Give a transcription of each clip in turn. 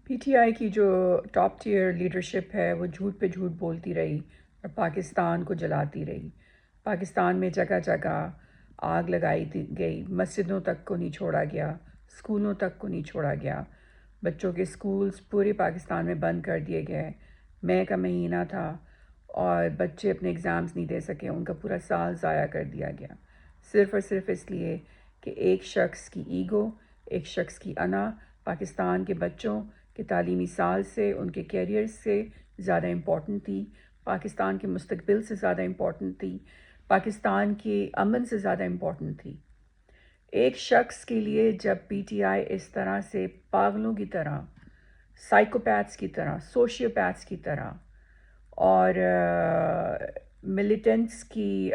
P T I کی جو top tier leadership ہے وہ جھوٹ پہ جھوٹ بولتی رہی اور پاکستان کو جلاتی رہی. پاکستان میں جگہ جگہ آگ لگائی گئی، مسجدوں تک کو نہیں چھوڑا گیا، اسکولوں تک کو نہیں چھوڑا گیا. بچوں کے اسکولز پورے پاکستان میں بند کر دیے گئے. مئی کا مہینہ تھا اور بچے اپنے ایگزامز نہیں دے سکے، ان کا پورا سال ضائع کر دیا گیا، صرف اور صرف اس لیے کہ ایک شخص کی ایگو، ایک شخص کی انا پاکستان کے بچوں کے تعلیمی سال سے، ان کے کیریئر سے زیادہ امپورٹنٹ تھی، پاکستان کے مستقبل سے زیادہ امپورٹنٹ تھی، پاکستان کے امن سے زیادہ امپورٹنٹ تھی. ایک شخص کے لیے جب پی ٹی آئی اس طرح سے پاگلوں کی طرح، سائیکوپیتھس کی طرح، سوشیوپیتھس کی طرح اور ملیٹنٹس کی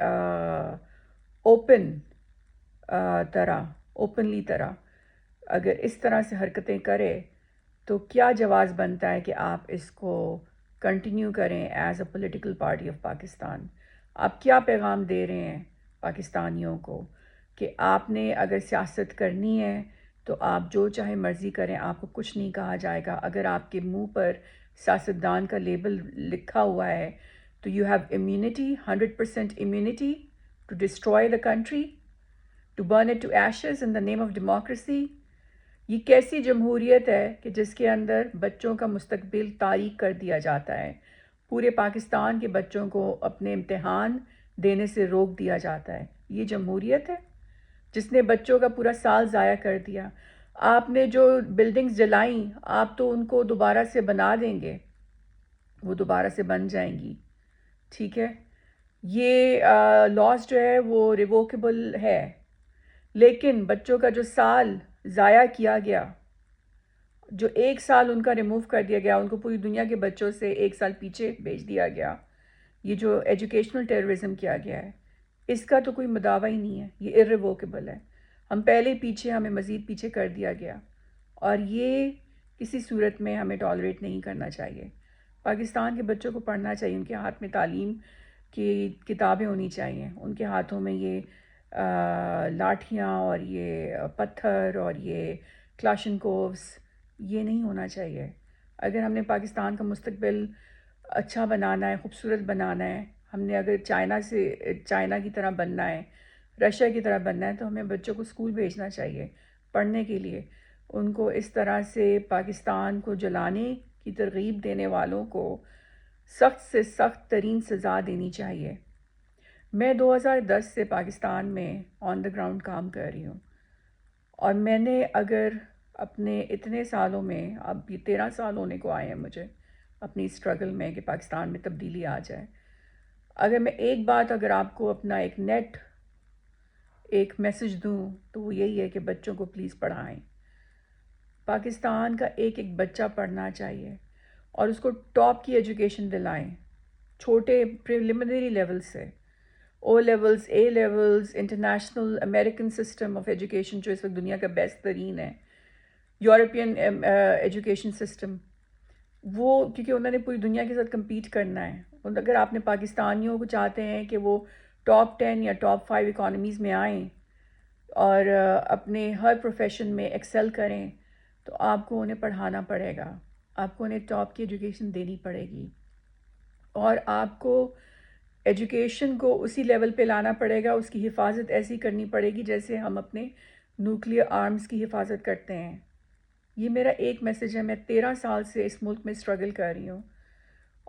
اوپنلی طرح اگر اس طرح سے حرکتیں کرے تو کیا جواز بنتا ہے کہ آپ اس کو کنٹینیو کریں as a political party of Pakistan? آپ کیا پیغام دے رہے ہیں پاکستانیوں کو کہ آپ نے اگر سیاست کرنی ہے تو آپ جو چاہے مرضی کریں، آپ کو کچھ نہیں کہا جائے گا. اگر آپ کے منہ پر سیاستدان کا لیبل لکھا ہوا ہے تو you have immunity, 100% immunity to destroy the country, to burn it to ashes in the name of democracy. یہ کیسی جمہوریت ہے کہ جس کے اندر بچوں کا مستقبل تاریک کر دیا جاتا ہے؟ پورے پاکستان کے بچوں کو اپنے امتحان دینے سے روک دیا جاتا ہے. یہ جمہوریت ہے جس نے بچوں کا پورا سال ضائع کر دیا. آپ نے جو بلڈنگز جلائیں آپ تو ان کو دوبارہ سے بنا دیں گے، وہ دوبارہ سے بن جائیں گی، ٹھیک ہے. یہ لاس جو ہے وہ ریووکیبل ہے، لیکن بچوں کا جو سال ضائع کیا گیا، جو ایک سال ان کا ریموو کر دیا گیا، ان کو پوری دنیا کے بچوں سے ایک سال پیچھے بھیج دیا گیا، یہ جو ایجوکیشنل ٹیررزم کیا گیا ہے، اس کا تو کوئی مداوع ہی نہیں ہے. یہ irrevocable ہے. ہم پہلے پیچھے، ہمیں مزید پیچھے کر دیا گیا اور یہ کسی صورت میں ہمیں ٹالریٹ نہیں کرنا چاہیے. پاکستان کے بچوں کو پڑھنا چاہیے، ان کے ہاتھ میں تعلیم کی کتابیں ہونی چاہیے، ان کے ہاتھوں میں یہ لاٹھیاں اور یہ پتھر اور یہ کلاشنکووز یہ نہیں ہونا چاہیے. اگر ہم نے پاکستان کا مستقبل اچھا بنانا ہے، خوبصورت بنانا ہے، ہم نے اگر چائنا کی طرح بننا ہے، رشیا کی طرح بننا ہے، تو ہمیں بچوں کو اسکول بھیجنا چاہیے پڑھنے کے لیے. ان کو اس طرح سے پاکستان کو جلانے کی ترغیب دینے والوں کو سخت سے سخت ترین سزا دینی چاہیے. میں 2010 سے پاکستان میں آن دا گراؤنڈ کام کر رہی ہوں اور میں نے اگر اپنے اتنے سالوں میں، اب یہ 13 سال ہونے کو آئے ہیں مجھے اپنی اسٹرگل میں کہ پاکستان میں تبدیلی آ جائے، اگر میں ایک بات اگر آپ کو اپنا ایک میسج دوں تو وہ یہی ہے کہ بچوں کو پلیز پڑھائیں. پاکستان کا ایک ایک بچہ پڑھنا چاہیے اور اس کو ٹاپ کی ایجوکیشن دلائیں، چھوٹے پریلیمنری لیول سے، O levels, A levels, international American system of education جو اس وقت دنیا کا بیسٹ ترین ہے، یورپین ایجوکیشن سسٹم، وہ کیونکہ انہوں نے پوری دنیا کے ساتھ کمپیٹ کرنا ہے. اگر آپ نے پاکستانیوں کو چاہتے ہیں کہ وہ ٹاپ 10 یا ٹاپ 5 اکانومیز میں آئیں اور اپنے ہر پروفیشن میں ایکسل کریں تو آپ کو انہیں پڑھانا پڑے گا، آپ کو انہیں ٹاپ کی ایجوکیشن دینی پڑے گی اور آپ کو ایجوکیشن کو اسی لیول پہ لانا پڑے گا، اس کی حفاظت ایسی کرنی پڑے گی جیسے ہم اپنے نیوکلیئر آرمز کی حفاظت کرتے ہیں. یہ میرا ایک میسج ہے. میں 13 سال سے اس ملک میں اسٹرگل کر رہی ہوں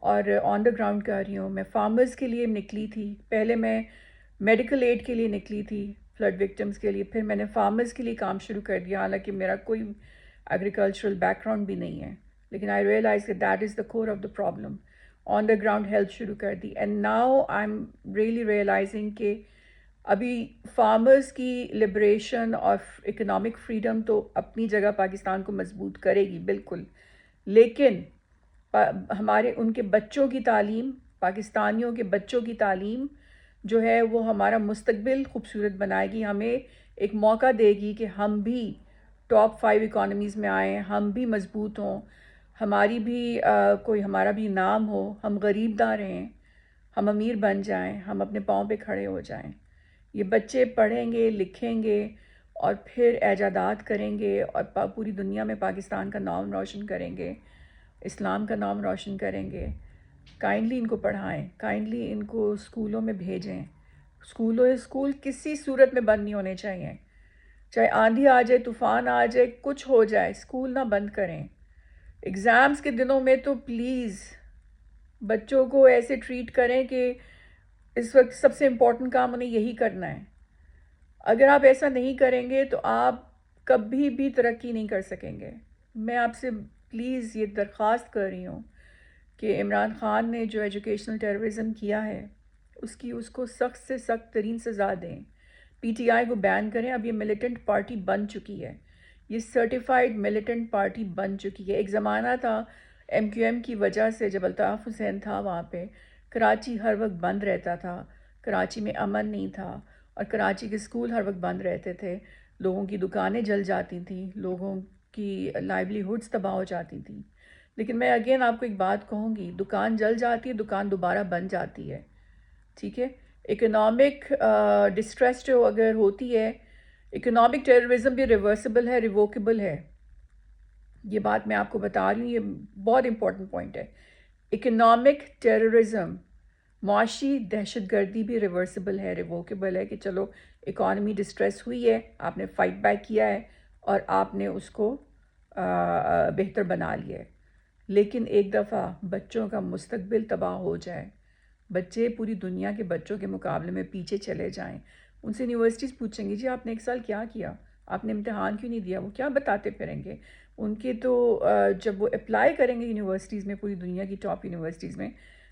اور آن دا گراؤنڈ کر رہی ہوں. میں فارمرز کے لیے نکلی تھی، پہلے میں میڈیکل ایڈ کے لیے نکلی تھی فلڈ وکٹمز کے لیے، پھر میں نے فارمرز کے لیے کام شروع کر دیا، حالانکہ میرا کوئی ایگریکلچرل بیک گراؤنڈ بھی نہیں ہے، لیکن آئی ریئلائز کہ that is the core of the problem. On the ground help شروع کر دی and now I am really realizing کہ ابھی فارمرز کی لبریشن اور اکنامک فریڈم تو اپنی جگہ پاکستان کو مضبوط کرے گی بالکل، لیکن ہمارے ان کے بچوں کی تعلیم، پاکستانیوں کے بچوں کی تعلیم جو ہے وہ ہمارا مستقبل خوبصورت بنائے گی، ہمیں ایک موقع دے گی کہ ہم بھی ٹاپ 5 اکانومیز میں آئیں، ہم بھی مضبوط ہوں، ہماری بھی کوئی ہمارا بھی نام ہو، ہم غریب نہ رہیں، ہم امیر بن جائیں، ہم اپنے پاؤں پہ کھڑے ہو جائیں. یہ بچے پڑھیں گے، لکھیں گے، اور پھر ایجادات کریں گے اور پوری دنیا میں پاکستان کا نام روشن کریں گے، اسلام کا نام روشن کریں گے. کائنڈلی ان کو پڑھائیں، کائنڈلی ان کو اسکولوں میں بھیجیں. اسکول کسی صورت میں بند نہیں ہونے چاہیے، چاہے آندھی آ جائے، طوفان آ جائے، کچھ ہو جائے، اسکول نہ بند کریں. ایگزامز کے دنوں میں تو پلیز بچوں کو ایسے ٹریٹ کریں کہ اس وقت سب سے امپورٹنٹ کام انہیں یہی کرنا ہے. اگر آپ ایسا نہیں کریں گے تو آپ کبھی بھی ترقی نہیں کر سکیں گے. میں آپ سے پلیز یہ درخواست کر رہی ہوں کہ عمران خان نے جو ایجوکیشنل ٹیررزم کیا ہے اس کو سخت سے سخت ترین سزا دیں. پی ٹی آئی کو بین کریں. اب یہ ملیٹنٹ پارٹی بن چکی ہے، یہ سرٹیفائیڈ ملیٹنٹ پارٹی بن چکی ہے. ایک زمانہ تھا ایم کیو ایم کی وجہ سے، جب الطاف حسین تھا وہاں پہ، کراچی ہر وقت بند رہتا تھا، کراچی میں امن نہیں تھا، اور کراچی کے اسکول ہر وقت بند رہتے تھے، لوگوں کی دکانیں جل جاتی تھیں، لوگوں کی لائیولی ہوڈز تباہ ہو جاتی تھیں. لیکن میں اگین آپ کو ایک بات کہوں گی، دکان جل جاتی ہے، دکان دوبارہ بن جاتی ہے. ٹھیک ہے، اکنامک ڈسٹریس جو اگر ہوتی ہے، اکنامک ٹیررزم بھی ریورسبل ہے، ریووکیبل ہے. یہ بات میں آپ کو بتا رہی ہوں، یہ بہت امپورٹنٹ پوائنٹ ہے. اکنامک ٹیررزم، معاشی دہشت گردی بھی ریورسبل ہے، ریووکیبل ہے، کہ چلو اکانومی ڈسٹریس ہوئی ہے، آپ نے فائٹ بیک کیا ہے اور آپ نے اس کو بہتر بنا لیا ہے. لیکن ایک دفعہ بچوں کا مستقبل تباہ ہو جائے، بچے پوری دنیا کے بچوں کے مقابلے میں پیچھے چلے جائیں، ان سے یونیورسٹیز پوچھیں گی جی آپ نے ایک سال کیا کیا، آپ نے امتحان کیوں نہیں دیا، وہ کیا بتاتے پھریں گے. ان کے تو جب وہ اپلائی کریں گے یونیورسٹیز میں، پوری دنیا کی ٹاپ یونیورسٹیز میں،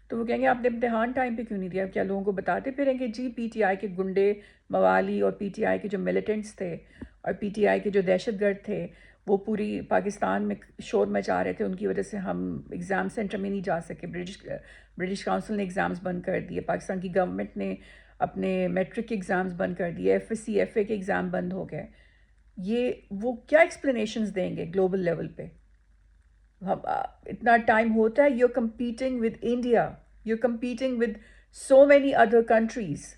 تو وہ کہیں گے آپ نے امتحان ٹائم پہ کیوں نہیں دیا. کیا لوگوں کو بتاتے پھریں گے جی پی ٹی آئی کے گنڈے موالی اور پی ٹی آئی کے جو ملیٹنٹس تھے اور پی ٹی آئی کے جو دہشت گرد تھے وہ پوری پاکستان میں شور مچا رہے تھے، ان کی وجہ سے ہم ایگزام سینٹر میں نہیں جا سکے، برٹش کاؤنسل نے ایگزامز بند کر دیے، پاکستان کی گورنمنٹ نے اپنے میٹرک کے ایگزامز بند کر دیے، F S C F A کے ایگزام بند ہو گئے. وہ کیا ایکسپلینیشنز دیں گے گلوبل لیول پہ؟ اتنا ٹائم ہوتا ہے، you are competing with India, you are competing with so many other countries.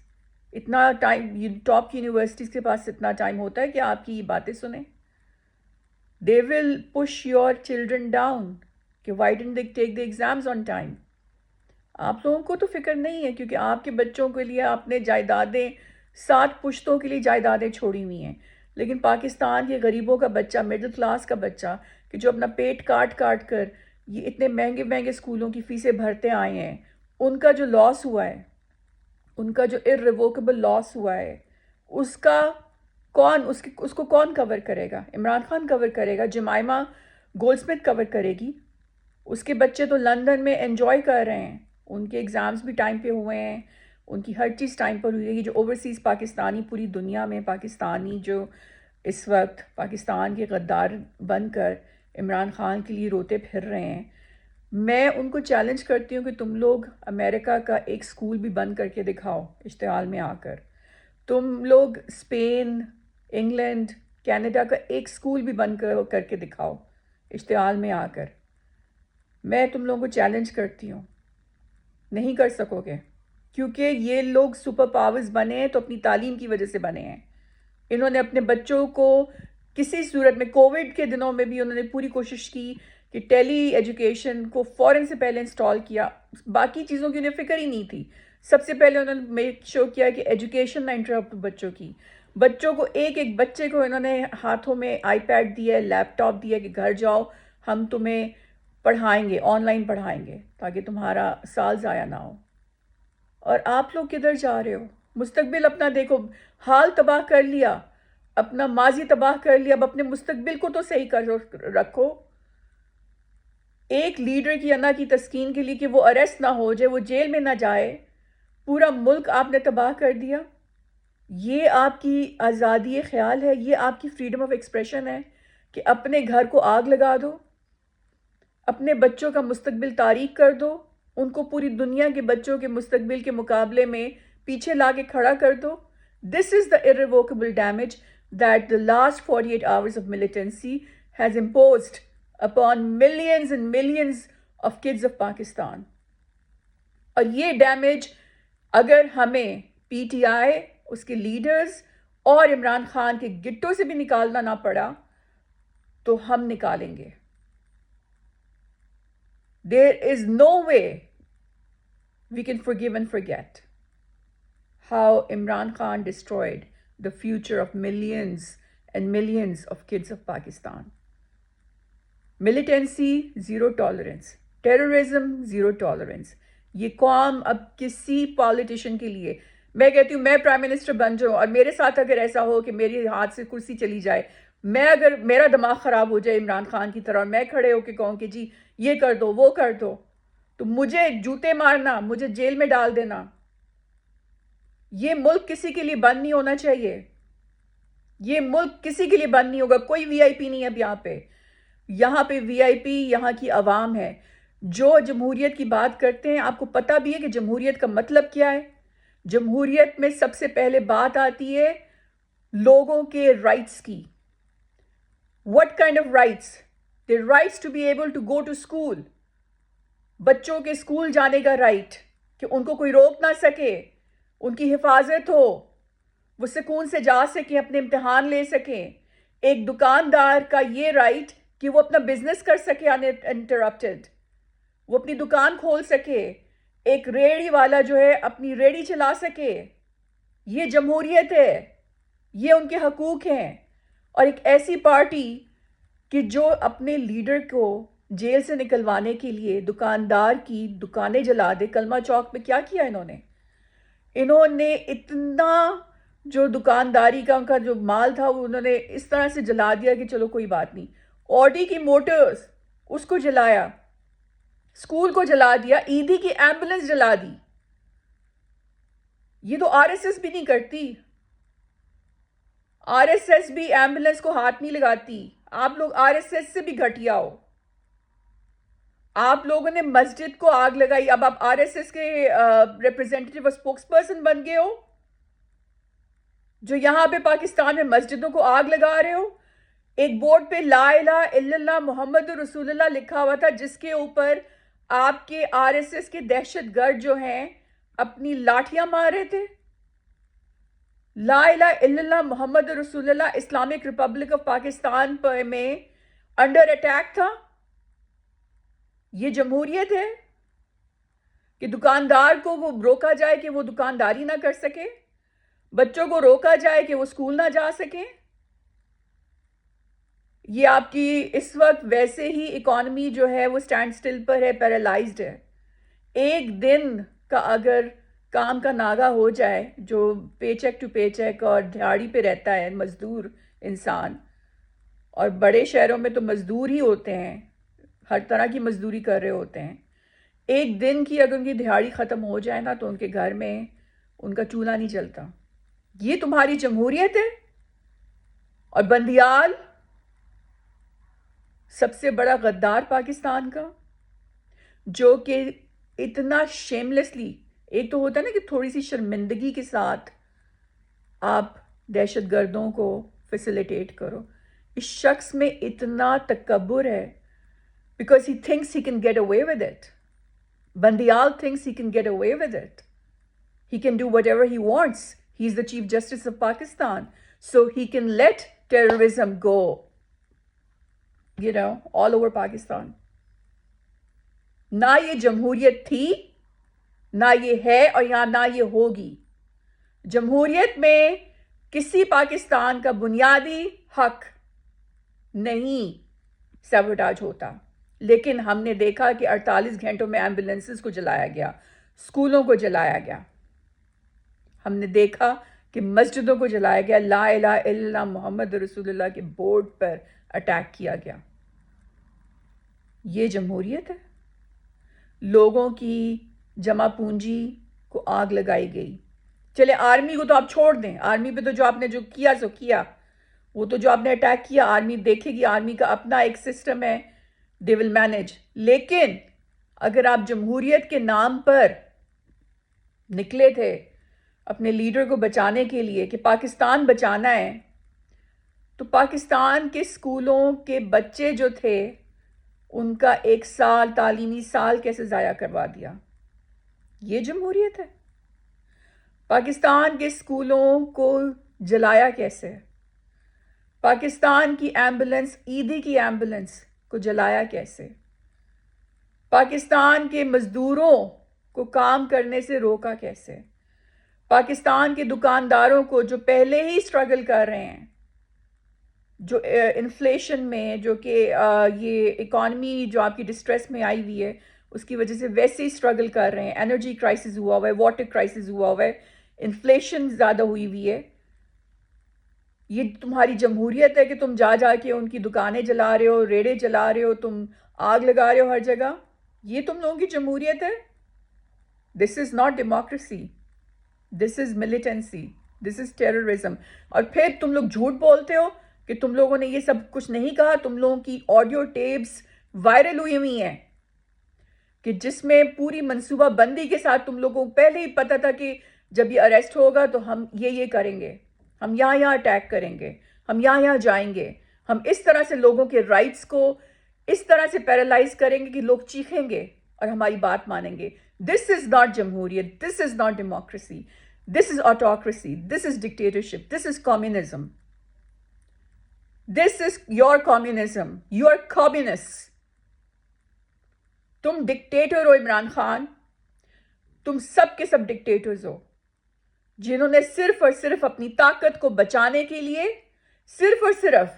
اتنا ٹائم ٹاپ یونیورسٹیز کے پاس اتنا ٹائم ہوتا ہے کہ آپ کی یہ باتیں سنیں. They will push your children down کہ why didn't they take the exams on time. آپ لوگوں کو تو فکر نہیں ہے، کیونکہ آپ کے بچوں کے لیے آپ نے جائیدادیں 7 پشتوں کے لیے جائیدادیں چھوڑی ہوئی ہیں. لیکن پاکستان کے غریبوں کا بچہ، مڈل کلاس کا بچہ، کہ جو اپنا پیٹ کاٹ کر یہ اتنے مہنگے مہنگے اسکولوں کی فیسیں بھرتے آئے ہیں، ان کا جو لاس ہوا ہے، ان کا جو irrevocable لاس ہوا ہے، اس کا اس کو کون کور کرے گا؟ عمران خان کور کرے گا، جمائمہ گولڈ سمتھ کور کرے گی. اس کے بچے تو لندن میں انجوائے کر رہے ہیں، ان کے ایگزامز بھی ٹائم پہ ہوئے ہیں، ان کی ہر چیز ٹائم پر ہوئی ہے. یہ جو اوورسیز پاکستانی پوری دنیا میں پاکستانی جو اس وقت پاکستان کے غدار بن کر عمران خان کے لیے روتے پھر رہے ہیں، میں ان کو چیلنج کرتی ہوں کہ تم لوگ امریکہ کا ایک اسکول بھی بند کر کے دکھاؤ اشتعال میں آ کر. تم لوگ اسپین، انگلینڈ، کینیڈا کا ایک اسکول بھی بند کر کے دکھاؤ اشتعال میں آ کر. میں تم لوگوں کو چیلنج کرتی ہوں، نہیں کر سکو گے، کیونکہ یہ لوگ سپر پاورز بنے ہیں تو اپنی تعلیم کی وجہ سے بنے ہیں. انہوں نے اپنے بچوں کو کسی صورت میں، کووڈ کے دنوں میں بھی انہوں نے پوری کوشش کی کہ ٹیلی ایجوکیشن کو فوراً سے پہلے انسٹال کیا، باقی چیزوں کی انہیں فکر ہی نہیں تھی. سب سے پہلے انہوں نے میک شو کیا کہ ایجوکیشن نہ انٹرپٹ بچوں کی. بچوں کو ایک بچے کو انہوں نے ہاتھوں میں آئی پیڈ دیا، لیپ ٹاپ دیا کہ گھر جاؤ ہم تمہیں پڑھائیں گے، آن لائن پڑھائیں گے تاکہ تمہارا سال ضائع نہ ہو. اور آپ لوگ کدھر جا رہے ہو؟ مستقبل اپنا دیکھو، حال تباہ کر لیا، اپنا ماضی تباہ کر لیا، اب اپنے مستقبل کو تو صحیح کر رکھو. ایک لیڈر کی انا کی تسکین کے لیے کہ وہ اریسٹ نہ ہو جائے، وہ جیل میں نہ جائے، پورا ملک آپ نے تباہ کر دیا. یہ آپ کی آزادی خیال ہے، یہ آپ کی فریڈم آف ایکسپریشن ہے کہ اپنے گھر کو آگ لگا دو، اپنے بچوں کا مستقبل تاریک کر دو، ان کو پوری دنیا کے بچوں کے مستقبل کے مقابلے میں پیچھے لا کے کھڑا کر دو. This is the irrevocable damage that the last 48 hours of militancy has imposed upon millions and millions of kids of Pakistan. اور یہ ڈیمیج اگر ہمیں پی ٹی آئی، اس کے لیڈرز اور عمران خان کے گٹوں سے بھی نکالنا نہ پڑا تو ہم نکالیں گے. There is no way we can forgive and forget how Imran Khan destroyed the future of millions and millions of kids of Pakistan. Militancy, zero tolerance. Terrorism, zero tolerance. یہ قوم اب کسی پالیٹیشین کے لیے، میں کہتی ہوں میں پرائم منسٹر بن جاؤں اور میرے ساتھ اگر ایسا ہو کہ میری ہاتھ سے کرسی چلی جائے، میں اگر میرا دماغ خراب ہو جائے عمران خان کی طرح اور میں کھڑے ہو کے کہوں کہ جی یہ کر دو وہ کر دو، تو مجھے جوتے مارنا، مجھے جیل میں ڈال دینا. یہ ملک کسی کے لیے بند نہیں ہونا چاہیے. یہ ملک کسی کے لیے بند نہیں ہوگا. کوئی وی آئی پی نہیں ہے اب یہاں پہ وی آئی پی یہاں کی عوام ہے. جو جمہوریت کی بات کرتے ہیں، آپ کو پتہ بھی ہے کہ جمہوریت کا مطلب کیا ہے. جمہوریت میں سب سے پہلے بات آتی ہے لوگوں کے رائٹس کی. What kind of rights? The rights to be able to go to school. بچوں کے اسکول جانے کا رائٹ، کہ ان کو کوئی روک نہ سکے، ان کی حفاظت ہو، وہ سکون سے جا سکیں، اپنے امتحان لے سکیں. ایک دکاندار کا یہ رائٹ کہ وہ اپنا بزنس کر سکے انٹرپٹیڈ، وہ اپنی دکان کھول سکے. ایک ریڑھی والا جو ہے اپنی ریڑھی چلا سکے. یہ جمہوریت ہے، یہ ان کے حقوق ہیں. اور ایک ایسی پارٹی کہ جو اپنے لیڈر کو جیل سے نکلوانے کے لیے دکاندار کی دکانیں جلا دے. کلمہ چوک میں کیا کیا انہوں نے اتنا جو دکانداری کا ان کا جو مال تھا وہ انہوں نے اس طرح سے جلا دیا کہ چلو کوئی بات نہیں. آڈی کی موٹرز اس کو جلایا، اسکول کو جلا دیا، عیدی کی ایمبولنس جلا دی. یہ تو آر ایس ایس بھی نہیں کرتی. آر ایس ایس بھی ایمبولنس کو ہاتھ نہیں لگاتی. آپ لوگ آر ایس ایس سے بھی گھٹیا ہو. آپ لوگوں نے مسجد کو آگ لگائی، اب آپ آر ایس ایس کے ریپرزینٹیٹیو اور اسپوکس پرسن بن گئے ہو، جو یہاں پہ پاکستان میں مسجدوں کو آگ لگا رہے ہو. ایک بورڈ پہ لا الہ الا اللہ محمد رسول اللہ لکھا ہوا تھا، جس کے اوپر آپ کے آر ایس ایس کے دہشت گرد جو ہیں اپنی لاٹھیاں مار رہے تھے. لا الہ الا اللہ محمد رسول اللہ اسلامک ریپبلک آف پاکستان میں انڈر اٹیک تھا. یہ جمہوریت ہے کہ دکاندار کو وہ روکا جائے کہ وہ دکانداری نہ کر سکے، بچوں کو روکا جائے کہ وہ اسکول نہ جا سکیں. یہ آپ کی اس وقت ویسے ہی اکانومی جو ہے وہ سٹینڈ سٹل پر ہے، پیرالائزڈ ہے. ایک دن کا اگر کام کا ناغہ ہو جائے، جو پے چیک ٹو پے چیک اور دہاڑی پہ رہتا ہے مزدور انسان، اور بڑے شہروں میں تو مزدور ہی ہوتے ہیں، ہر طرح کی مزدوری کر رہے ہوتے ہیں. ایک دن کی اگر ان کی دہاڑی ختم ہو جائے نا تو ان کے گھر میں ان کا چولہا نہیں چلتا. یہ تمہاری جمہوریت ہے. اور بندیال سب سے بڑا غدار پاکستان کا، جو کہ اتنا شیملیسلی، ایک تو ہوتا ہے نا کہ تھوڑی سی شرمندگی کے ساتھ آپ دہشت گردوں کو فیسیلیٹیٹ کرو. اس شخص میں اتنا تکبر ہے because he thinks he can get away with it. Bandial thinks he can get away with it. He can do whatever he wants. He's the Chief Justice of Pakistan. So he can let terrorism go, all over Pakistan. نہ یہ جمہوریت تھی، نہ یہ ہے، اور یہاں نہ یہ ہوگی. جمہوریت میں کسی پاکستان کا بنیادی حق نہیں سیبوٹاج ہوتا. لیکن ہم نے دیکھا کہ 48 گھنٹوں میں ایمبولنسز کو جلایا گیا، اسکولوں کو جلایا گیا. ہم نے دیکھا کہ مسجدوں کو جلایا گیا، لا الہ الا اللہ محمد رسول اللہ کے بورڈ پر اٹیک کیا گیا. یہ جمہوریت ہے. لوگوں کی جمع پونجی کو آگ لگائی گئی. چلے آرمی کو تو آپ چھوڑ دیں، آرمی پہ تو جو آپ نے جو کیا سو کیا، وہ تو جو آپ نے اٹیک کیا آرمی دیکھے گی. آرمی کا اپنا ایک سسٹم ہے، they will manage. لیکن اگر آپ جمہوریت کے نام پر نکلے تھے اپنے لیڈر کو بچانے کے لیے کہ پاکستان بچانا ہے، تو پاکستان کے اسکولوں کے بچے جو تھے ان کا 1 سال تعلیمی سال کیسے ضائع کروا دیا. یہ جمہوریت ہے. پاکستان کے اسکولوں کو جلایا کیسے؟ پاکستان کی ایمبولنس، عیدی کی ایمبولنس کو جلایا کیسے؟ پاکستان کے مزدوروں کو کام کرنے سے روکا کیسے؟ پاکستان کے دکانداروں کو جو پہلے ہی اسٹرگل کر رہے ہیں، جو انفلیشن میں، جو کہ یہ اکانومی جو آپ کی ڈسٹریس میں آئی ہوئی ہے اس کی وجہ سے ویسے ہی اسٹرگل کر رہے ہیں، انرجی کرائسس ہوا ہوا ہے، واٹر کرائسس ہوا ہوا ہے، انفلیشن زیادہ ہوئی ہوئی ہے. یہ تمہاری جمہوریت ہے کہ تم جا جا کے ان کی دکانیں جلا رہے ہو، ریڑے جلا رہے ہو، تم آگ لگا رہے ہو ہر جگہ؟ یہ تم لوگوں کی جمہوریت ہے؟ This is not democracy, this is militancy, this is terrorism. اور پھر تم لوگ جھوٹ بولتے ہو کہ تم لوگوں نے یہ سب کچھ نہیں کہا. تم لوگوں کی آڈیو ٹیپس وائرل ہوئی ہوئی ہیں کہ جس میں پوری منصوبہ بندی کے ساتھ تم لوگوں کو پہلے ہی پتا تھا کہ جب یہ اریسٹ ہوگا تو ہم یہ کریں گے، ہم یہاں اٹیک کریں گے، ہم یہاں جائیں گے، ہم اس طرح سے لوگوں کے رائٹس کو اس طرح سے پیرالائز کریں گے کہ لوگ چیخیں گے اور ہماری بات مانیں گے. دس از ناٹ جمہوریت، this is not democracy, this is autocracy, this is dictatorship, this is communism. This is your communism, you are communist. تم ڈکٹیٹر ہو عمران خان، تم سب کے سب ڈکٹیٹرز ہو جنہوں نے صرف اور صرف اپنی طاقت کو بچانے کے لیے، صرف اور صرف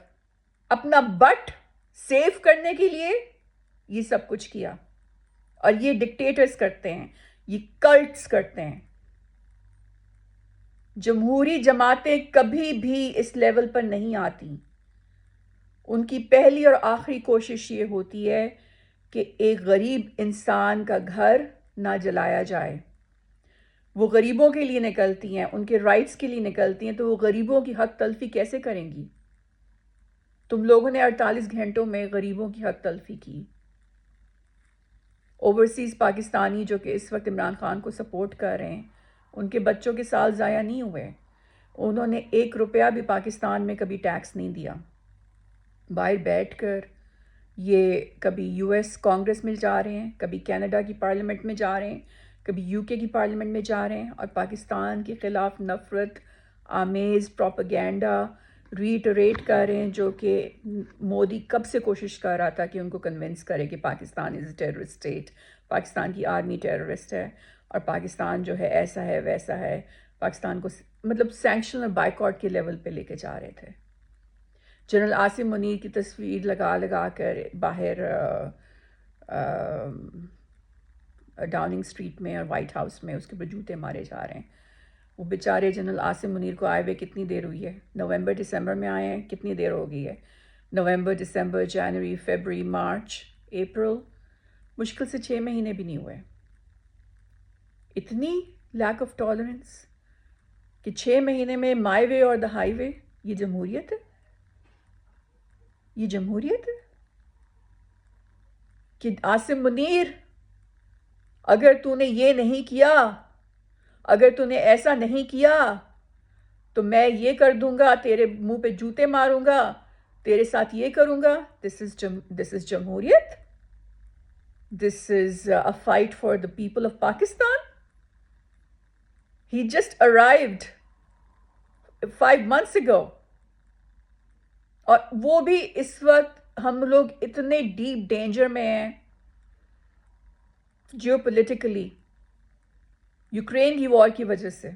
اپنا بٹ سیو کرنے کے لیے یہ سب کچھ کیا. اور یہ ڈکٹیٹرز کرتے ہیں، یہ کلٹس کرتے ہیں. جمہوری جماعتیں کبھی بھی اس لیول پر نہیں آتی. ان کی پہلی اور آخری کوشش یہ ہوتی ہے کہ ایک غریب انسان کا گھر نہ جلایا جائے. وہ غریبوں کے لیے نکلتی ہیں، ان کے رائٹس کے لیے نکلتی ہیں، تو وہ غریبوں کی حق تلفی کیسے کریں گی؟ تم لوگوں نے 48 گھنٹوں میں غریبوں کی حق تلفی کی. اوورسیز پاکستانی جو کہ اس وقت عمران خان کو سپورٹ کر رہے ہیں، ان کے بچوں کے سال ضائع نہیں ہوئے. انہوں نے 1 روپیہ بھی پاکستان میں کبھی ٹیکس نہیں دیا. باہر بیٹھ کر یہ کبھی یو ایس کانگریس میں جا رہے ہیں، کبھی کینیڈا کی پارلیمنٹ میں جا رہے ہیں، کبھی یو کے کی پارلیمنٹ میں جا رہے ہیں، اور پاکستان کے خلاف نفرت آمیز پروپیگنڈا ریٹریٹ کر رہے ہیں، جو کہ مودی کب سے کوشش کر رہا تھا کہ ان کو کنونس کرے کہ پاکستان از اے ٹیررسٹ اسٹیٹ، پاکستان کی آرمی ٹیررسٹ ہے، اور پاکستان جو ہے ایسا ہے ویسا ہے. پاکستان کو مطلب سینکشن اور بائیکاٹ کے لیول پہ لے کے جا رہے تھے. جنرل عاصم منیر کی تصویر لگا لگا کر باہر ڈاؤننگ اسٹریٹ میں اور وائٹ ہاؤس میں اس کے اوپر جوتے مارے جا رہے ہیں. وہ بیچارے جنرل عاصم منیر کو آئے ہوئے کتنی دیر ہوئی ہے؟ نومبر دسمبر میں آئے ہیں، کتنی دیر ہو گئی ہے؟ نومبر دسمبر جنوری فیبرری مارچ اپریل، مشکل سے 6 مہینے بھی نہیں ہوئے. اتنی لیک آف ٹالرنس کہ 6 مہینے میں مائی وے اور دا ہائی وے. یہ جمہوریت ہے؟ یہ جمہوریت ہے کہ عاصم منیر اگر تو نے یہ نہیں کیا، اگر تو نے ایسا نہیں کیا تو میں یہ کر دوں گا، تیرے منہ پہ جوتے ماروں گا، تیرے ساتھ یہ کروں گا. دس از جمہوریت. This is a fight for the people of Pakistan. He just arrived 5 months ago. اور وہ بھی اس وقت ہم لوگ اتنے ڈیپ ڈینجر میں ہیں جیو پولیٹیکلی، یوکرین کی وار کی وجہ سے.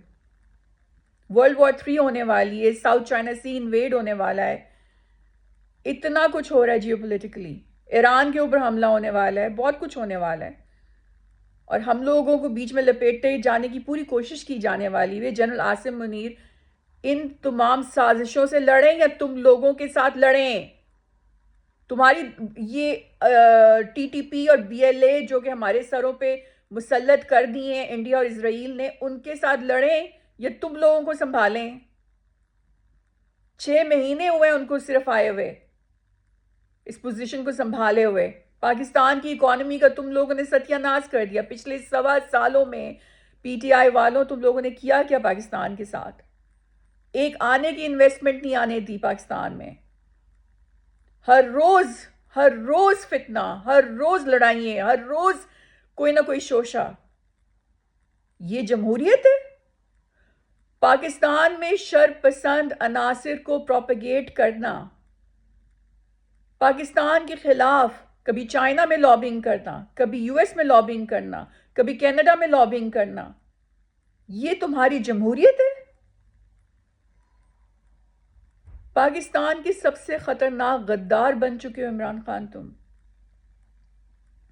ورلڈ وار 3 ہونے والی ہے، ساؤتھ چائنا سی انویڈ ہونے والا ہے، اتنا کچھ ہو رہا ہے جیو پولیٹیکلی. ایران کے اوپر حملہ ہونے والا ہے، بہت کچھ ہونے والا ہے، اور ہم لوگوں کو بیچ میں لپیٹے جانے کی پوری کوشش کی جانے والی ہے. جنرل عاصم منیر ان تمام سازشوں سے لڑیں یا تم لوگوں کے ساتھ لڑیں؟ تمہاری یہ ٹی ٹی پی اور بی ایل اے جو کہ ہمارے سروں پہ مسلط کر دی ہیں انڈیا اور اسرائیل نے، ان کے ساتھ لڑیں یا تم لوگوں کو سنبھالیں؟ 6 مہینے ہوئے ان کو صرف آئے ہوئے، اس پوزیشن کو سنبھالے ہوئے. پاکستان کی اکانومی کا تم لوگوں نے ستیہ ناش کر دیا. پچھلے 1.25 سالوں میں پی ٹی آئی والوں تم لوگوں نے کیا کیا پاکستان کے ساتھ؟ ایک آنے کی انویسٹمنٹ نہیں آنے دی پاکستان میں. ہر روز فتنہ، ہر روز لڑائیاں، ہر روز کوئی نہ کوئی شوشہ. یہ جمہوریت ہے؟ پاکستان میں شر پسند عناصر کو پروپیگیٹ کرنا، پاکستان کے خلاف کبھی چائنا میں لابنگ کرنا، کبھی یو ایس میں لابنگ کرنا، کبھی کینیڈا میں لابنگ کرنا، یہ تمہاری جمہوریت ہے؟ پاکستان کے سب سے خطرناک غدار بن چکے ہو عمران خان تم۔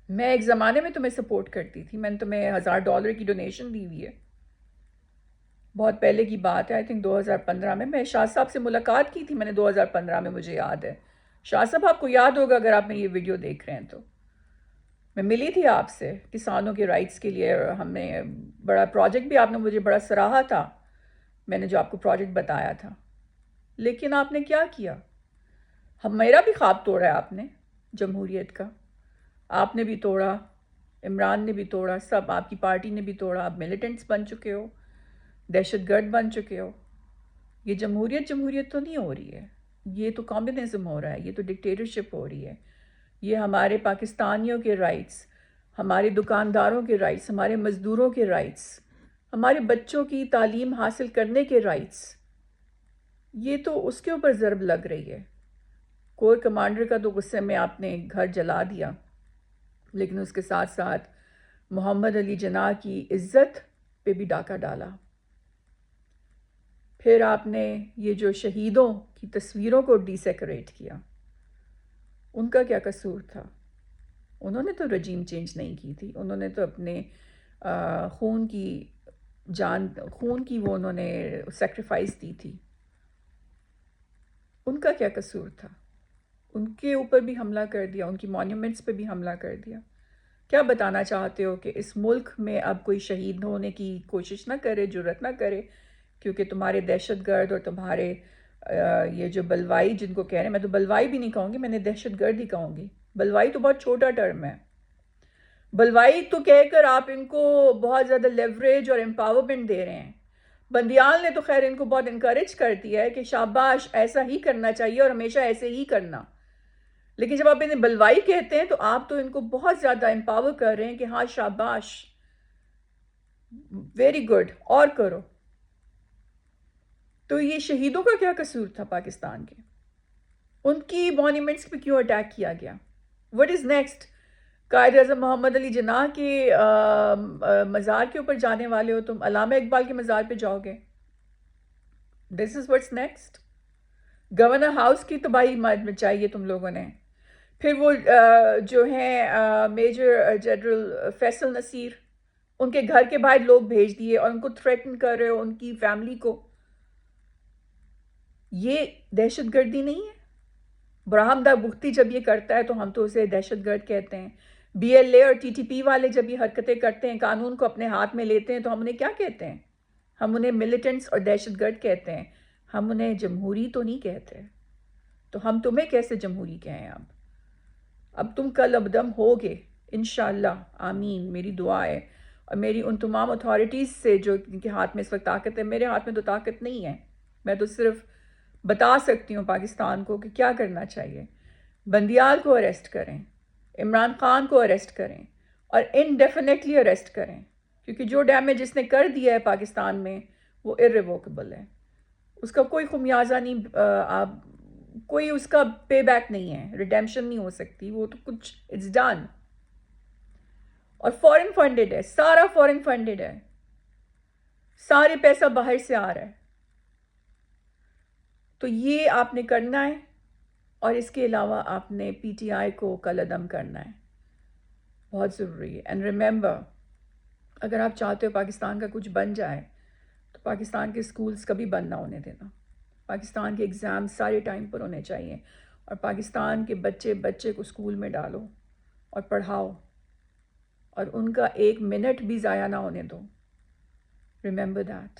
میں ایک زمانے میں تمہیں سپورٹ کرتی تھی، میں نے تمہیں $1000 کی ڈونیشن دی ہوئی ہے، بہت پہلے کی بات ہے، آئی تھنک 2015 میں شاہ صاحب سے ملاقات کی تھی میں نے 2015 میں، مجھے یاد ہے۔ شاہ صاحب آپ کو یاد ہوگا اگر آپ میری یہ ویڈیو دیکھ رہے ہیں تو میں ملی تھی آپ سے کسانوں کے رائٹس کے لیے، ہم نے بڑا پروجیکٹ بھی آپ نے مجھے بڑا سراہا تھا، میں نے جو آپ کو پروجیکٹ بتایا تھا، لیکن آپ نے کیا کیا؟ میرا بھی خواب توڑا ہے آپ نے جمہوریت کا، آپ نے بھی توڑا، عمران نے بھی توڑا، سب آپ کی پارٹی نے بھی توڑا، آپ ملیٹنٹس بن چکے ہو، دہشت گرد بن چکے ہو۔ یہ جمہوریت تو نہیں ہو رہی ہے، یہ تو کمیونزم ہو رہا ہے، یہ تو ڈکٹیٹرشپ ہو رہی ہے۔ یہ ہمارے پاکستانیوں کے رائٹس، ہمارے دکانداروں کے رائٹس، ہمارے مزدوروں کے رائٹس، ہمارے بچوں کی تعلیم حاصل کرنے کے رائٹس، یہ تو اس کے اوپر ضرب لگ رہی ہے۔ کور کمانڈر کا تو غصے میں آپ نے گھر جلا دیا، لیکن اس کے ساتھ ساتھ محمد علی جناح کی عزت پہ بھی ڈاکہ ڈالا۔ پھر آپ نے یہ جو شہیدوں کی تصویروں کو ڈی سیکریٹ کیا، ان کا کیا قصور تھا؟ انہوں نے تو رجیم چینج نہیں کی تھی، انہوں نے تو اپنے خون کی وہ انہوں نے سیکریفائس دی تھی، ان کا کیا قصور تھا؟ ان کے اوپر بھی حملہ کر دیا، ان کی مانیومنٹس پہ بھی حملہ کر دیا۔ کیا بتانا چاہتے ہو کہ اس ملک میں اب کوئی شہید ہونے کی کوشش نہ کرے، جرات نہ کرے، کیونکہ تمہارے دہشت گرد اور تمہارے یہ جو بلوائی جن کو کہہ رہے ہیں، میں تو بلوائی بھی نہیں کہوں گی، میں نے دہشت گرد ہی کہوں گی، بلوائی تو بہت چھوٹا ٹرم ہے، بلوائی تو کہہ کر آپ ان کو بہت زیادہ لیوریج اور امپاورمنٹ دے رہے ہیں۔ بندیال نے تو خیر ان کو بہت انکریج کر دیا ہے کہ شاباش ایسا ہی کرنا چاہیے اور ہمیشہ ایسے ہی کرنا، لیکن جب آپ انہیں بلوائی کہتے ہیں تو آپ تو ان کو بہت زیادہ امپاور کر رہے ہیں کہ ہاں شاباش، ویری گڈ، اور کرو۔ تو یہ شہیدوں کا کیا قصور تھا پاکستان کے؟ ان کی مانیومنٹس پہ کیوں اٹیک کیا گیا؟ What is next? Quaid Azam محمد علی جناح کے مزار کے اوپر جانے والے ہو تم، علامہ اقبال کے مزار پہ جاؤ گے؟ This is what's next? Governor house کی تباہی مچائی ہے تم لوگوں نے، پھر وہ جو ہیں میجر جنرل فیصل نصیر، ان کے گھر کے باہر لوگ بھیج دیے اور ان کو تھریٹن کر رہے ہو، ان کی فیملی کو۔ یہ دہشت گردی نہیں ہے؟ برہم دار بختی جب یہ کرتا ہے تو ہم تو اسے دہشت گرد کہتے ہیں۔ بی ایل اے اور ٹی ٹی پی والے جب یہ حرکتیں کرتے ہیں، قانون کو اپنے ہاتھ میں لیتے ہیں، تو ہم انہیں کیا کہتے ہیں؟ ہم انہیں ملیٹنٹس اور دہشت گرد کہتے ہیں، ہم انہیں جمہوری تو نہیں کہتے۔ تو ہم تمہیں کیسے جمہوری کہیں؟ اب تم کل ابدم ہوگے انشاءاللہ، آمین، میری دعا ہے، اور میری ان تمام اتھارٹیز سے جو ان کے ہاتھ میں اس وقت طاقت ہے، میرے ہاتھ میں تو طاقت نہیں ہے، میں تو صرف بتا سکتی ہوں پاکستان کو کہ کیا کرنا چاہیے۔ بندیال کو اریسٹ کریں، عمران خان کو اریسٹ کریں، اور انڈیفینیٹلی اریسٹ کریں، کیونکہ جو ڈیمیج اس نے کر دیا ہے پاکستان میں وہ irrevocable ہے، اس کا کوئی خمیازہ نہیں، کوئی اس کا پے بیک نہیں ہے، ریڈیمشن نہیں ہو سکتی، وہ تو کچھ اٹس ڈن۔ اور فورن فنڈڈ ہے، سارا فورن فنڈڈ ہے، سارے پیسہ باہر سے آ رہا ہے، تو یہ آپ نے کرنا ہے، اور اس کے علاوہ آپ نے پی ٹی آئی کو کل عدم کرنا ہے، بہت ضروری ہے۔ اینڈ ریممبر، اگر آپ چاہتے ہو پاکستان کا کچھ بن جائے تو پاکستان کے اسکولز کبھی بند نہ ہونے دینا، پاکستان کے ایگزام سارے ٹائم پر ہونے چاہیے، اور پاکستان کے بچے کو اسکول میں ڈالو اور پڑھاؤ، اور ان کا 1 منٹ بھی ضائع نہ ہونے دو۔ Remember that.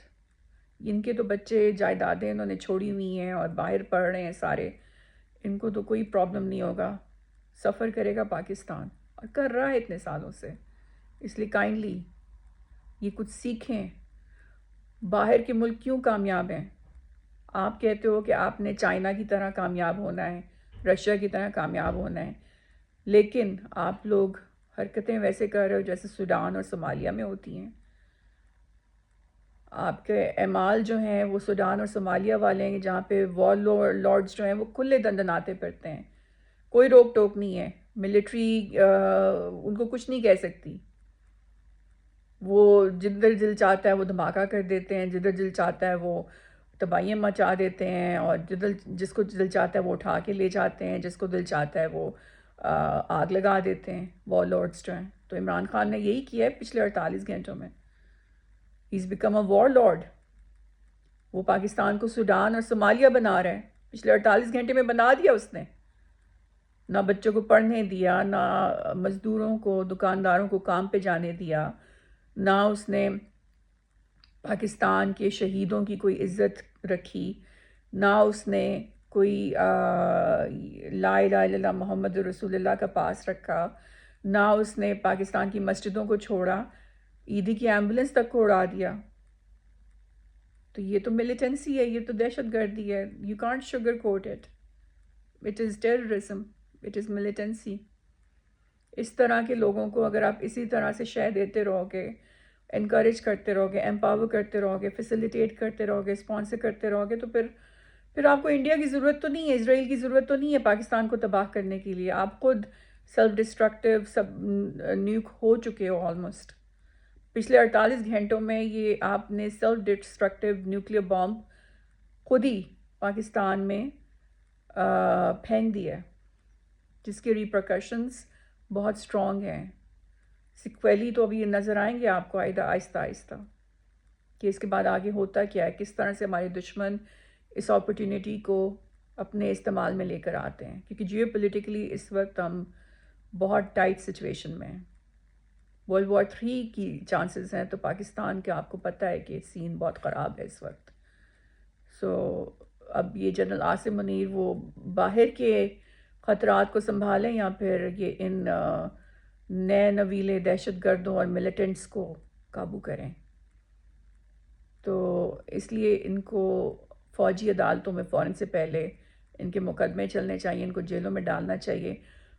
ان کے تو بچے جائیدادیں انہوں نے چھوڑی ہوئی ہیں اور باہر پڑھ رہے ہیں سارے، ان کو تو کوئی پرابلم نہیں ہوگا، سفر کرے گا پاکستان، اور کر رہا ہے اتنے سالوں سے، اس لیے کائنڈلی یہ کچھ سیکھیں۔ باہر کے ملک کیوں کامیاب ہیں؟ آپ کہتے ہو کہ آپ نے چائنا کی طرح کامیاب ہونا ہے، رشیا کی طرح کامیاب ہونا ہے، لیکن آپ لوگ حرکتیں ویسے کر رہے ہو جیسے سوڈان اور صومالیہ میں ہوتی ہیں۔ آپ کے اعمال جو ہیں وہ سوڈان اور صومالیہ والے ہیں، جہاں پہ وار لارڈز جو ہیں وہ کھلے دندناتے پھرتے ہیں، کوئی روک ٹوک نہیں ہے، ملٹری ان کو کچھ نہیں کہہ سکتی، وہ جدھر دل چاہتا ہے وہ دھماکہ کر دیتے ہیں، جدھر دل چاہتا ہے وہ تباہیاں مچا دیتے ہیں، اور جس کو دل چاہتا ہے وہ اٹھا کے لے جاتے ہیں، جس کو دل چاہتا ہے وہ آگ لگا دیتے ہیں، وار لارڈز جو ہیں۔ تو عمران خان نے یہی کیا ہے پچھلے 48 گھنٹوں میں، ہی is become a war lord. وہ پاکستان کو سوڈان اور صومالیہ بنا رہا ہے، پچھلے 48 گھنٹے میں بنا دیا اس نے، نہ بچوں کو پڑھنے دیا، نہ مزدوروں کو دکانداروں کو کام پہ جانے دیا، نہ اس نے پاکستان کے شہیدوں کی کوئی عزت رکھی، نہ اس نے کوئی لا الہ الا اللہ محمد رسول اللہ کا پاس رکھا، نہ اس نے پاکستان کی مسجدوں کو چھوڑا، عیدی کی ایمبولنس تک کو اڑا دیا۔ تو یہ تو ملیٹنسی ہے، یہ تو دہشت گردی ہے، you can't sugar coat it, it is terrorism, it is militancy. اس طرح کے لوگوں کو اگر آپ اسی طرح سے شے دیتے رہو گے، انکریج کرتے رہو گے، امپاور کرتے رہو گے، فیسیلیٹیٹ کرتے رہو گے، اسپانسر کرتے رہو گے، تو پھر آپ کو انڈیا کی ضرورت تو نہیں ہے، اسرائیل کی ضرورت تو نہیں ہے پاکستان کو تباہ کرنے کے لیے۔ آپ خود سیلف ڈسٹرکٹیو نیوک ہو چکے ہو آلموسٹ۔ پچھلے 48 گھنٹوں میں یہ آپ نے سیلف ڈسٹرکٹیو نیوکلیئر بامب خود ہی پاکستان میں پھینک دیا ہے، جس کے ریپرکشنز بہت اسٹرانگ ہیں۔ سیکویلی تو ابھی نظر آئیں گے آپ کو آہستہ آہستہ کہ اس کے بعد آگے ہوتا کیا ہے، کس طرح سے ہمارے دشمن اس اپرچونٹی کو اپنے استعمال میں لے کر آتے ہیں، کیونکہ جیو پولیٹیکلی اس وقت ہم بہت ٹائٹ سچویشن میں ہیں۔ ورلڈ وار 3 کی چانسز ہیں، تو پاکستان کے آپ کو پتہ ہے کہ سین بہت خراب ہے اس وقت۔ سو اب یہ جنرل عاصم منیر وہ باہر کے خطرات کو سنبھالیں یا پھر یہ ان نئے نویلے دہشت گردوں اور ملیٹنٹس کو قابو کریں۔ تو اس لیے ان کو فوجی عدالتوں میں فوراً سے پہلے ان کے مقدمے چلنے چاہیے، ان کو جیلوں میں ڈالنا چاہیے۔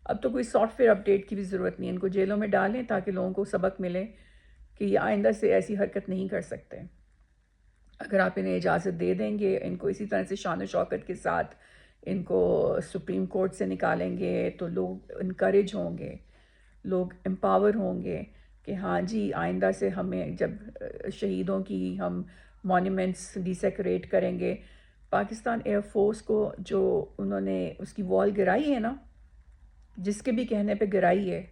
اب تو کوئی سافٹ ویئر اپڈیٹ کی بھی ضرورت نہیں ہے، ان کو جیلوں میں ڈالیں تاکہ لوگوں کو سبق ملے کہ یہ آئندہ سے ایسی حرکت نہیں کر سکتے۔ اگر آپ انہیں اجازت دے دیں گے، ان کو اسی طرح سے شان و شوکت کے ساتھ ان کو سپریم کورٹ سے نکالیں گے، تو لوگ انکریج ہوں گے، لوگ امپاور ہوں گے کہ ہاں جی آئندہ سے ہمیں جب شہیدوں کی ہم مونیومنٹس ڈیسیکریٹ کریں گے، پاکستان ایئر فورس کو جو انہوں نے اس کی وال گرائی ہے نا، جس کے بھی کہنے پہ گرائی ہے،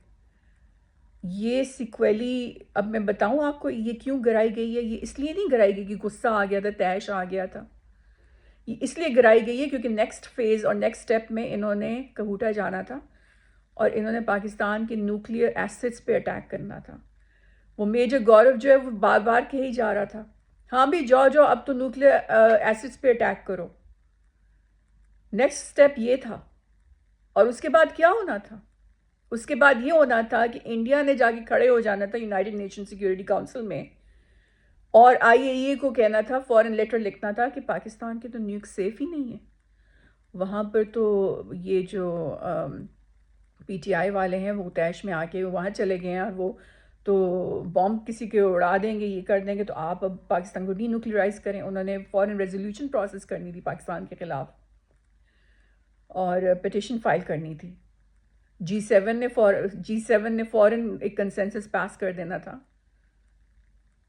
یہ سیکویلی اب میں بتاؤں آپ کو یہ کیوں گرائی گئی ہے۔ یہ اس لیے نہیں گرائی گئی کہ غصہ آ گیا تھا، طیش آ گیا تھا، یہ اس لیے گرائی گئی ہے کیونکہ نیکسٹ فیز اور نیکسٹ سٹیپ میں انہوں نے کہوٹا جانا تھا اور انہوں نے پاکستان کے نیوکلیئر ایسٹس پہ اٹیک کرنا تھا۔ وہ میجر گورو جو ہے وہ بار بار کہی جا رہا تھا ہاں بھی جاؤ اب تو نیوکلیئر ایسٹس پہ اٹیک کرو، نیکسٹ سٹیپ یہ تھا۔ اور اس کے بعد کیا ہونا تھا؟ اس کے بعد یہ ہونا تھا کہ انڈیا نے جا کے کھڑے ہو جانا تھا یونائٹڈ نیشن سیکیورٹی کاؤنسل میں، اور IAEA کو کہنا تھا، فورن لیٹر لکھنا تھا کہ پاکستان کے تو نیوک سیف ہی نہیں ہے۔ وہاں پر تو یہ جو PTI والے ہیں وہ طیش میں آ کے وہاں چلے گئے ہیں، اور وہ تو بامب کسی کے اڑا دیں گے، یہ کر دیں گے، تو آپ اب پاکستان کو ڈی نیوکلیئرائز کریں۔ انہوں نے فورن ریزولوشن پروسیس کرنی تھی پاکستان کے خلاف اور پٹیشن فائل کرنی تھی، G7 نے فوراً ایک کنسنسس پاس کر دینا تھا۔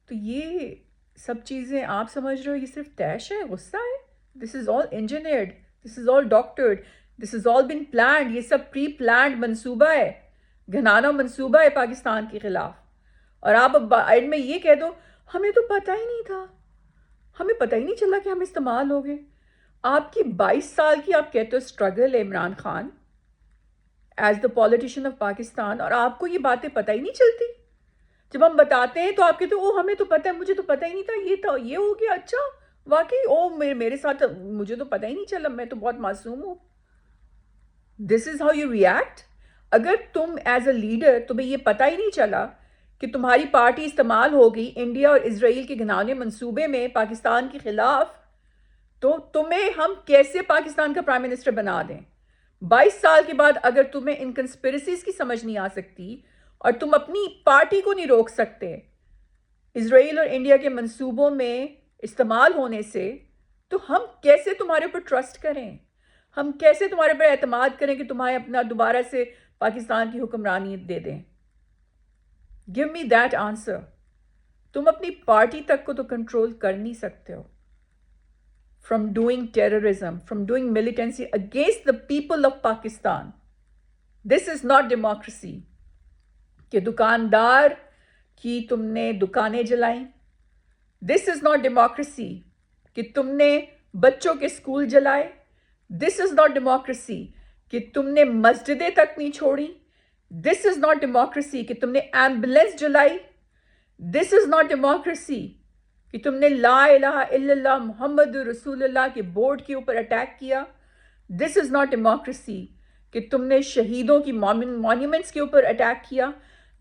تو یہ سب چیزیں آپ سمجھ رہے ہو یہ صرف طیش ہے، غصہ ہے؟ This is all engineered, this is all doctored, this is all been planned, یہ سب پری پلانڈ منصوبہ ہے، گھنانا منصوبہ ہے پاکستان کے خلاف۔ اور آپ اب اینڈ میں یہ کہہ دو ہمیں تو پتہ ہی نہیں تھا، ہمیں پتہ ہی نہیں چلا کہ ہم استعمال ہو گئے۔ آپ کی 22 سال کی آپ کہتے ہو اسٹرگل ہے Imran Khan as the politician of Pakistan, اور آپ کو یہ باتیں پتہ ہی نہیں چلتی۔ جب ہم بتاتے ہیں تو آپ کہتے ہو او ہمیں تو پتہ ہے، مجھے تو پتہ ہی نہیں تھا، یہ تھا، یہ ہو گیا، اچھا واقعی، او میرے ساتھ مجھے تو پتہ ہی نہیں چلا، میں تو بہت معصوم ہوں۔ دس از ہاؤ یو ریئیکٹ؟ اگر تم ایز اے لیڈر تمہیں یہ پتہ ہی نہیں چلا کہ تمہاری پارٹی استعمال ہو گئی انڈیا اور اسرائیل کے گھناؤنے منصوبے میں پاکستان کے خلاف، تو تمہیں ہم کیسے پاکستان کا پرائم منسٹر بنا دیں؟ 22 سال کے بعد اگر تمہیں ان کنسپیرسیز کی سمجھ نہیں آ سکتی اور تم اپنی پارٹی کو نہیں روک سکتے، اسرائیل اور انڈیا کے منصوبوں میں استعمال ہونے سے تو ہم کیسے تمہارے اوپر ٹرسٹ کریں؟ ہم کیسے تمہارے اوپر اعتماد کریں کہ تمہیں اپنا دوبارہ سے پاکستان کی حکمرانی دے دیں؟ Give me that answer. تم اپنی پارٹی تک کو تو کنٹرول کر نہیں سکتے ہو. From doing terrorism, from doing militancy against the people of Pakistan. This is not democracy. کہ دکاندار کی تم نے دکانیں جلائیں. This is not democracy. کہ تم نے بچوں کے اسکول جلائے. This is not democracy. کہ تم نے مسجدیں تک نہیں چھوڑی. This is not democracy. کہ تم نے ambulance جلائی. This is not democracy. کہ تم نے لا الہ الا اللہ محمد رسول اللہ کے بورڈ کے اوپر اٹیک کیا. دس از ناٹ ڈیموکریسی. کہ تم نے شہیدوں کی مانیومنٹس کے اوپر اٹیک کیا.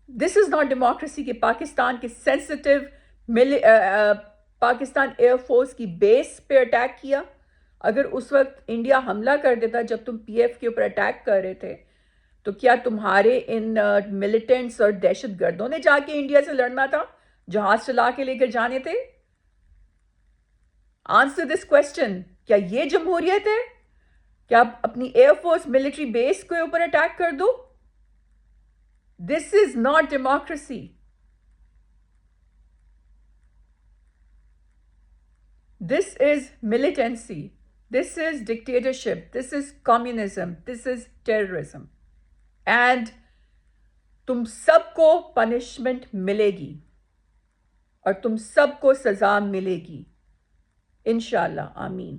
دس از ناٹ ڈیموکریسی. کہ پاکستان کے سینسٹیو پاکستان ایئر فورس کی بیس پہ اٹیک کیا. اگر اس وقت انڈیا حملہ کر دیتا جب تم پی ایف کے اوپر اٹیک کر رہے تھے تو کیا تمہارے ان ملیٹنٹس اور دہشت گردوں نے جا کے انڈیا سے لڑنا تھا؟ جہاز چلا کے لے کر جانے تھے؟ Answer this question. کیا یہ جمہوریت ہے کہ آپ اپنی ایئر فورس ملٹری بیس کے اوپر اٹیک کر دو؟ This is not democracy. This is militancy. This is dictatorship. This is communism. This is terrorism. And تم سب کو پنشمنٹ ملے گی اور تم سب کو سزا ملے گی انشاءاللہ. آمین.